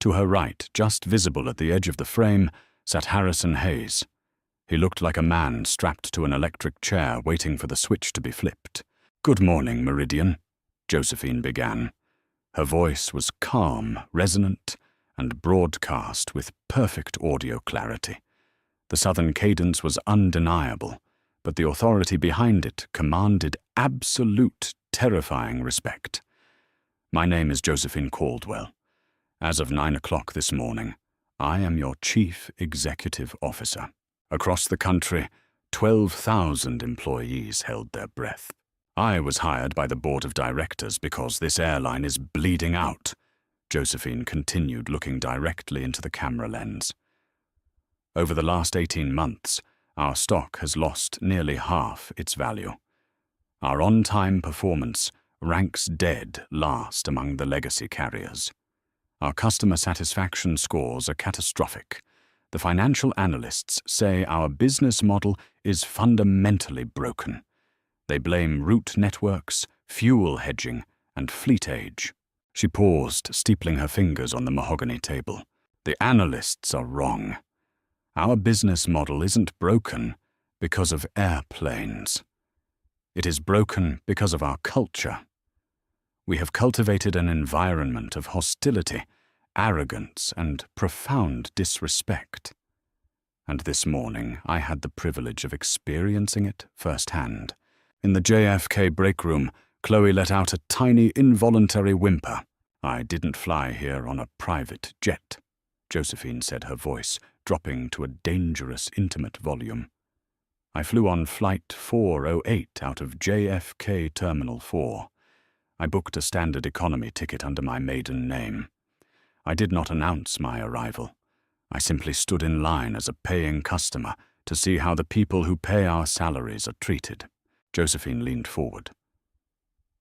To her right, just visible at the edge of the frame, sat Harrison Hayes. He looked like a man strapped to an electric chair waiting for the switch to be flipped. "Good morning, Meridian," Josephine began. Her voice was calm, resonant, and broadcast with perfect audio clarity. The Southern cadence was undeniable, but the authority behind it commanded absolute, terrifying respect. "My name is Josephine Caldwell. As of 9 o'clock this morning, I am your Chief Executive Officer." Across the country, 12,000 employees held their breath. "I was hired by the board of directors because this airline is bleeding out," Josephine continued, looking directly into the camera lens. "Over the last 18 months, our stock has lost nearly half its value. Our on-time performance ranks dead last among the legacy carriers. Our customer satisfaction scores are catastrophic. The financial analysts say our business model is fundamentally broken. They blame route networks, fuel hedging, and fleet age." She paused, steepling her fingers on the mahogany table. "The analysts are wrong. Our business model isn't broken because of airplanes. It is broken because of our culture. We have cultivated an environment of hostility, arrogance, and profound disrespect. And this morning I had the privilege of experiencing it firsthand." In the JFK break room, Chloe let out a tiny, involuntary whimper. "I didn't fly here on a private jet," Josephine said, her voice dropping to a dangerous, intimate volume. "I flew on Flight 408 out of JFK Terminal 4. I booked a standard economy ticket under my maiden name. I did not announce my arrival. I simply stood in line as a paying customer to see how the people who pay our salaries are treated." Josephine leaned forward.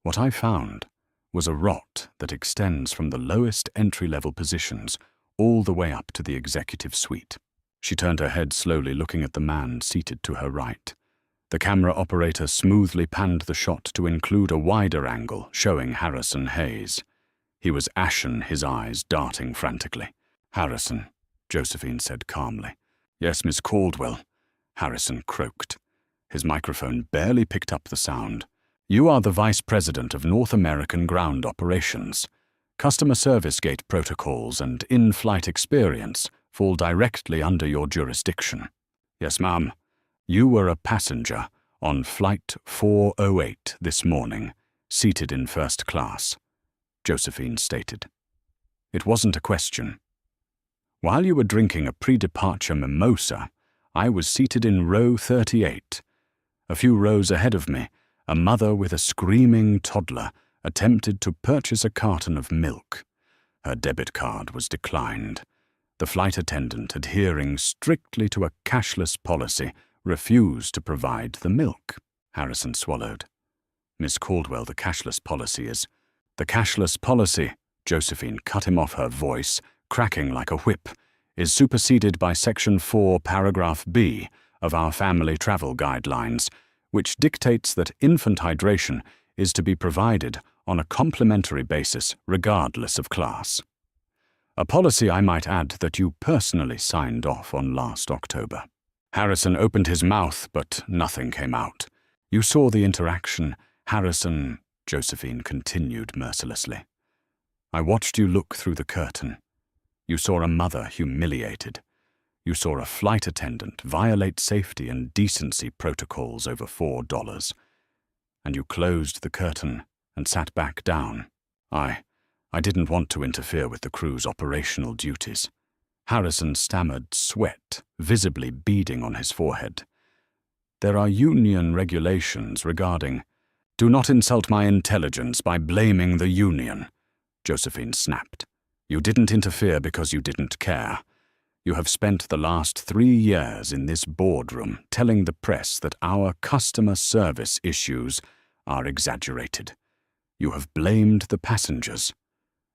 "What I found was a rot that extends from the lowest entry-level positions all the way up to the executive suite." She turned her head slowly, looking at the man seated to her right. The camera operator smoothly panned the shot to include a wider angle showing Harrison Hayes. He was ashen, his eyes darting frantically. "Harrison," Josephine said calmly. "Yes, Miss Caldwell," Harrison croaked. His microphone barely picked up the sound. "You are the Vice President of North American Ground Operations. Customer service gate protocols and in-flight experience fall directly under your jurisdiction." "Yes, ma'am. You were a passenger on Flight 408 this morning, seated in first class," Josephine stated. "It wasn't a question. While you were drinking a pre-departure mimosa, I was seated in row 38. A few rows ahead of me, a mother with a screaming toddler attempted to purchase a carton of milk. Her debit card was declined. The flight attendant, adhering strictly to a cashless policy, refused to provide the milk." Harrison swallowed. "Miss Caldwell, the cashless policy is—" "The cashless policy," Josephine cut him off, her voice cracking like a whip, "is superseded by Section 4, Paragraph B of our family travel guidelines, which dictates that infant hydration is to be provided on a complimentary basis regardless of class. A policy, I might add, that you personally signed off on last October." Harrison opened his mouth, but nothing came out. "You saw the interaction, Harrison," Josephine continued mercilessly. "I watched you look through the curtain. You saw a mother humiliated. You saw a flight attendant violate safety and decency protocols over $4, and you closed the curtain and sat back down. I didn't want to interfere with the crew's operational duties. Harrison stammered, sweat visibly beading on his forehead. There are union regulations regarding— Do not insult my intelligence by blaming the union, Josephine snapped. You didn't interfere because you didn't care. You have spent the last 3 years in this boardroom telling the press that our customer service issues are exaggerated. You have blamed the passengers.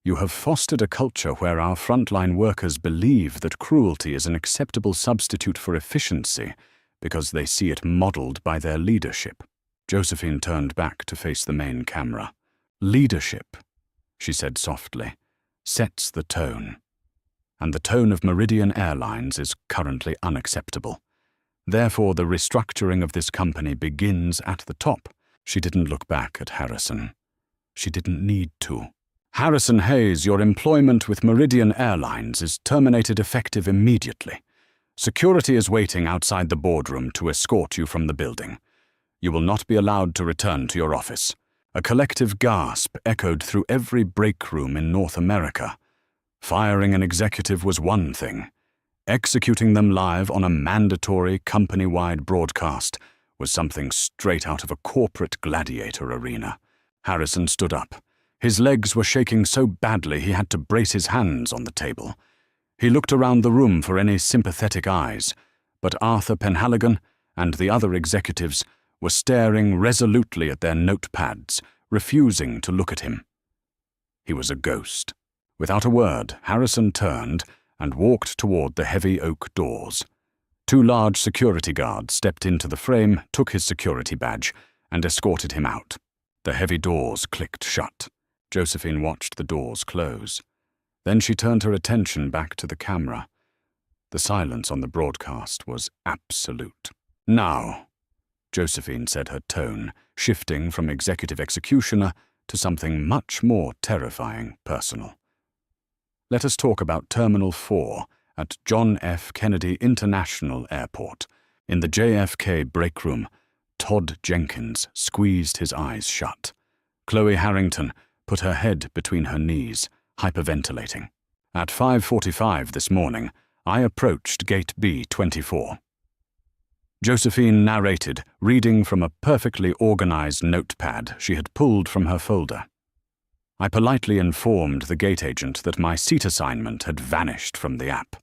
You have fostered a culture where our frontline workers believe that cruelty is an acceptable substitute for efficiency because they see it modeled by their leadership. Josephine turned back to face the main camera. Leadership, she said softly, sets the tone. And the tone of Meridian Airlines is currently unacceptable. Therefore, the restructuring of this company begins at the top. She didn't look back at Harrison. She didn't need to. Harrison Hayes, your employment with Meridian Airlines is terminated effective immediately. Security is waiting outside the boardroom to escort you from the building. You will not be allowed to return to your office. A collective gasp echoed through every break room in North America. Firing an executive was one thing. Executing them live on a mandatory company-wide broadcast was something straight out of a corporate gladiator arena. Harrison stood up. His legs were shaking so badly he had to brace his hands on the table. He looked around the room for any sympathetic eyes, but Arthur Penhaligon and the other executives were staring resolutely at their notepads, refusing to look at him. He was a ghost. Without a word, Harrison turned and walked toward the heavy oak doors. 2 large security guards stepped into the frame, took his security badge, and escorted him out. The heavy doors clicked shut. Josephine watched the doors close. Then she turned her attention back to the camera. The silence on the broadcast was absolute. Now, Josephine said, her tone shifting from executive executioner to something much more terrifying personal. Let us talk about Terminal 4 at John F. Kennedy International Airport. In the JFK break room, Todd Jenkins squeezed his eyes shut. Chloe Harrington put her head between her knees, hyperventilating. At 5:45 this morning, I approached Gate B-24. Josephine narrated, reading from a perfectly organized notepad she had pulled from her folder. I politely informed the gate agent that my seat assignment had vanished from the app.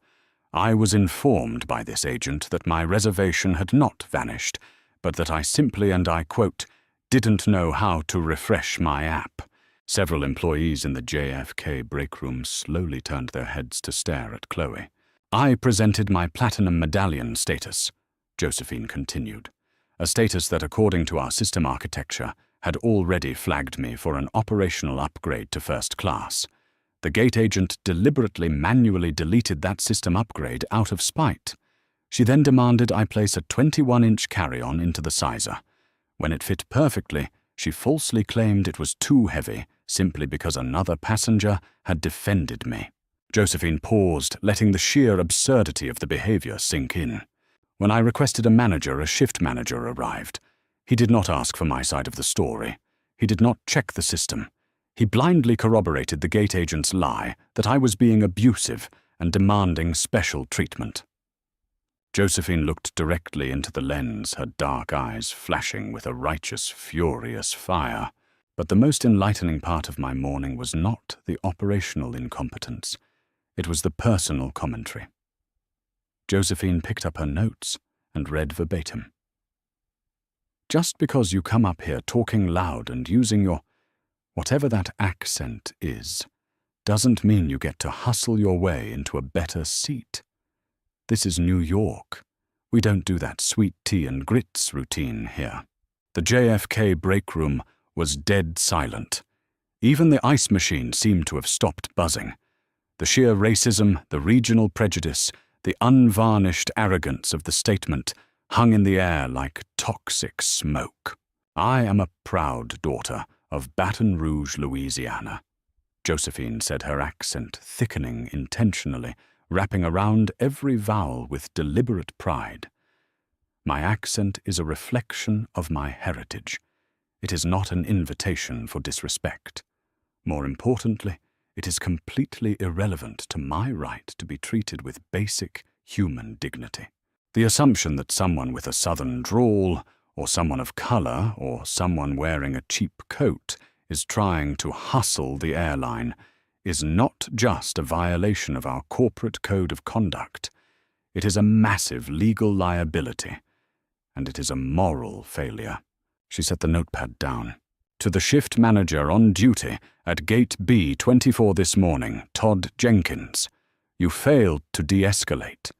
I was informed by this agent that my reservation had not vanished, but that I simply, and I quote, didn't know how to refresh my app. Several employees in the JFK break room slowly turned their heads to stare at Chloe. I presented my platinum medallion status, Josephine continued, a status that, according to our system architecture, had already flagged me for an operational upgrade to first class. The gate agent deliberately manually deleted that system upgrade out of spite. She then demanded I place a 21-inch carry-on into the sizer. When it fit perfectly, she falsely claimed it was too heavy, simply because another passenger had defended me. Josephine paused, letting the sheer absurdity of the behavior sink in. When I requested a shift manager arrived. He did not ask for my side of the story. He did not check the system. He blindly corroborated the gate agent's lie that I was being abusive and demanding special treatment. Josephine looked directly into the lens, her dark eyes flashing with a righteous, furious fire. But the most enlightening part of my morning was not the operational incompetence. It was the personal commentary. Josephine picked up her notes and read verbatim. Just because you come up here talking loud and using your, whatever that accent is, doesn't mean you get to hustle your way into a better seat. This is New York. We don't do that sweet tea and grits routine here. The JFK break room was dead silent. Even the ice machine seemed to have stopped buzzing. The sheer racism, the regional prejudice, the unvarnished arrogance of the statement hung in the air like toxic smoke. I am a proud daughter of Baton Rouge, Louisiana, Josephine said, her accent thickening intentionally wrapping around every vowel with deliberate pride. My accent is a reflection of my heritage. It is not an invitation for disrespect. More importantly, it is completely irrelevant to my right to be treated with basic human dignity. The assumption that someone with a southern drawl, or someone of color, or someone wearing a cheap coat is trying to hustle the airline is not just a violation of our corporate code of conduct. It is a massive legal liability, and it is a moral failure. She set the notepad down. To the shift manager on duty at Gate B24 this morning, Todd Jenkins, you failed to de-escalate.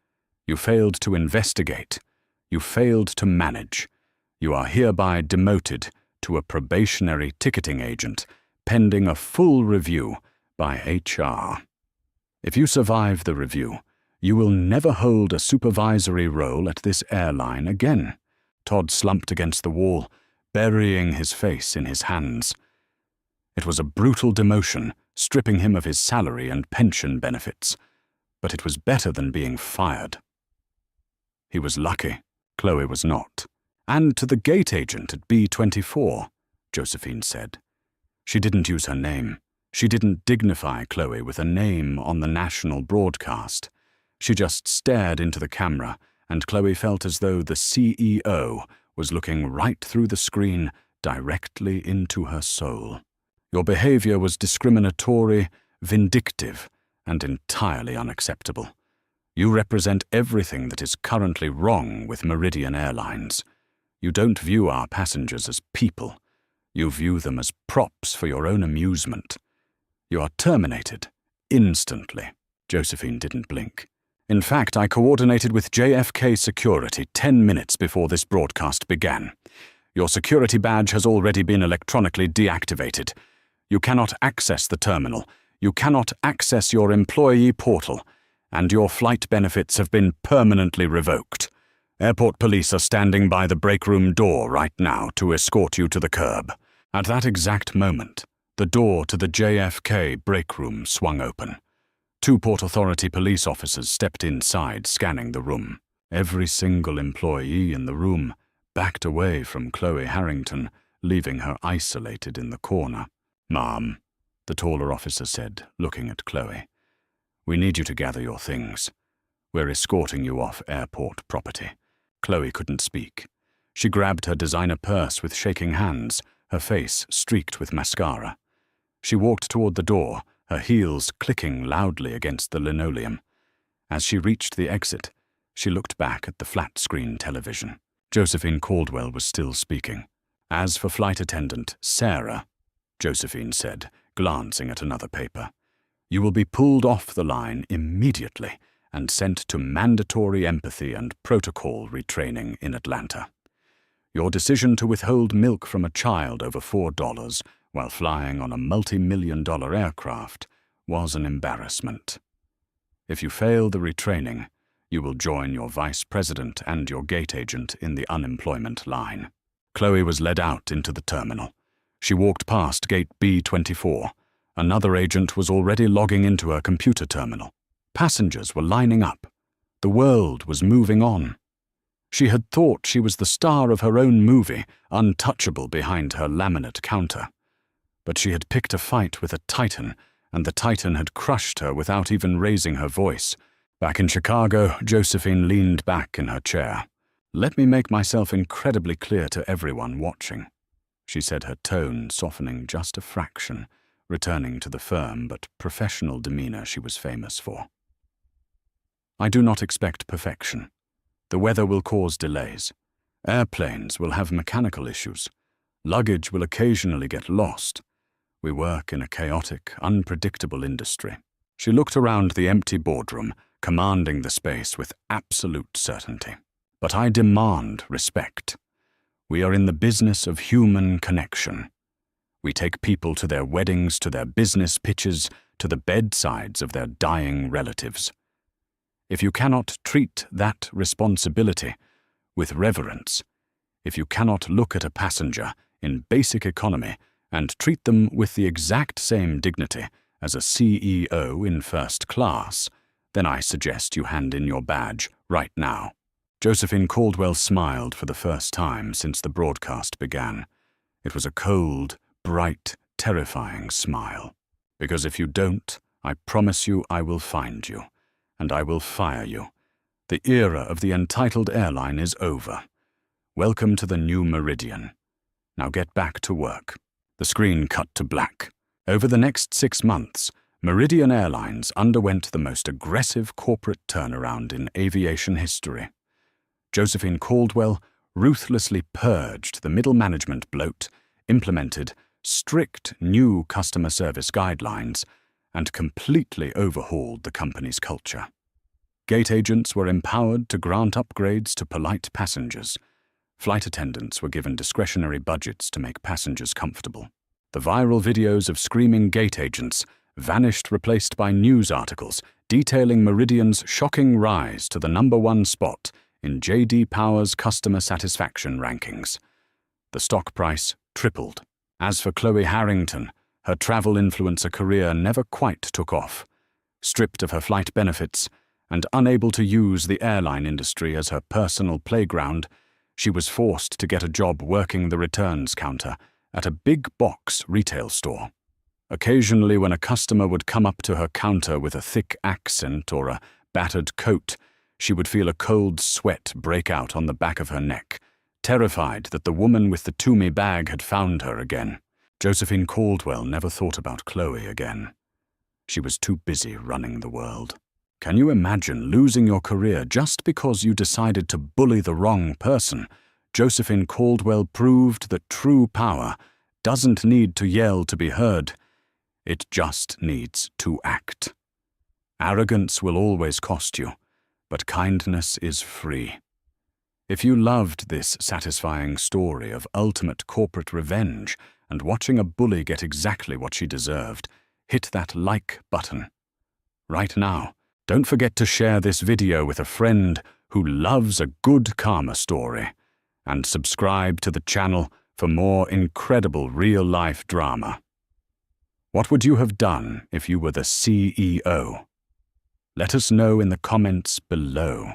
You failed to investigate. You failed to manage. You are hereby demoted to a probationary ticketing agent, pending a full review by HR. If you survive the review, you will never hold a supervisory role at this airline again. Todd slumped against the wall, burying his face in his hands. It was a brutal demotion, stripping him of his salary and pension benefits, but it was better than being fired. He was lucky. Chloe was not. And to the gate agent at B24, Josephine said. She didn't use her name. She didn't dignify Chloe with a name on the national broadcast. She just stared into the camera, and Chloe felt as though the CEO was looking right through the screen directly into her soul. Your behavior was discriminatory, vindictive, and entirely unacceptable. You represent everything that is currently wrong with Meridian Airlines. You don't view our passengers as people. You view them as props for your own amusement. You are terminated, instantly. Josephine didn't blink. In fact, I coordinated with JFK Security 10 minutes before this broadcast began. Your security badge has already been electronically deactivated. You cannot access the terminal. You cannot access your employee portal. And your flight benefits have been permanently revoked. Airport police are standing by the break room door right now to escort you to the curb. At that exact moment, the door to the JFK break room swung open. 2 Port Authority police officers stepped inside, scanning the room. Every single employee in the room backed away from Chloe Harrington, leaving her isolated in the corner. "Ma'am," the taller officer said, looking at Chloe. "We need you to gather your things. We're escorting you off airport property." Chloe couldn't speak. She grabbed her designer purse with shaking hands, her face streaked with mascara. She walked toward the door, her heels clicking loudly against the linoleum. As she reached the exit, she looked back at the flat-screen television. Josephine Caldwell was still speaking. "As for flight attendant Sarah," Josephine said, glancing at another paper, "you will be pulled off the line immediately and sent to mandatory empathy and protocol retraining in Atlanta. Your decision to withhold milk from a child over $4 while flying on a multi-million-dollar aircraft was an embarrassment. If you fail the retraining, you will join your vice president and your gate agent in the unemployment line." Chloe was led out into the terminal. She walked past gate B24. Another agent was already logging into her computer terminal. Passengers were lining up. The world was moving on. She had thought she was the star of her own movie, untouchable behind her laminate counter. But she had picked a fight with a titan, and the titan had crushed her without even raising her voice. Back in Chicago, Josephine leaned back in her chair. "Let me make myself incredibly clear to everyone watching," she said, her tone softening just a fraction, returning to the firm but professional demeanor she was famous for. "I do not expect perfection. The weather will cause delays. Airplanes will have mechanical issues. Luggage will occasionally get lost. We work in a chaotic, unpredictable industry." She looked around the empty boardroom, commanding the space with absolute certainty. "But I demand respect. We are in the business of human connection. We take people to their weddings, to their business pitches, to the bedsides of their dying relatives. If you cannot treat that responsibility with reverence, if you cannot look at a passenger in basic economy and treat them with the exact same dignity as a CEO in first class, Then I suggest you hand in your badge right now." Josephine Caldwell smiled for the first time since the broadcast began. It was a cold, bright, terrifying smile. "Because if you don't, I promise you I will find you, and I will fire you. The era of the entitled airline is over. Welcome to the new Meridian. Now get back to work." The screen cut to black. Over the next 6 months, Meridian Airlines underwent the most aggressive corporate turnaround in aviation history. Josephine Caldwell ruthlessly purged the middle management bloat, implemented strict new customer service guidelines, and completely overhauled the company's culture. Gate agents were empowered to grant upgrades to polite passengers. Flight attendants were given discretionary budgets to make passengers comfortable. The viral videos of screaming gate agents vanished, replaced by news articles detailing Meridian's shocking rise to the #1 spot in J.D. Power's customer satisfaction rankings. The stock price tripled. As for Chloe Harrington, her travel influencer career never quite took off. Stripped of her flight benefits and unable to use the airline industry as her personal playground, she was forced to get a job working the returns counter at a big box retail store. Occasionally, when a customer would come up to her counter with a thick accent or a battered coat, she would feel a cold sweat break out on the back of her neck, terrified that the woman with the Toomey bag had found her again. Josephine Caldwell never thought about Chloe again. She was too busy running the world. Can you imagine losing your career just because you decided to bully the wrong person? Josephine Caldwell proved that true power doesn't need to yell to be heard. It just needs to act. Arrogance will always cost you, but kindness is free. If you loved this satisfying story of ultimate corporate revenge and watching a bully get exactly what she deserved, hit that like button. Right now, don't forget to share this video with a friend who loves a good karma story, and subscribe to the channel for more incredible real-life drama. What would you have done if you were the CEO? Let us know in the comments below.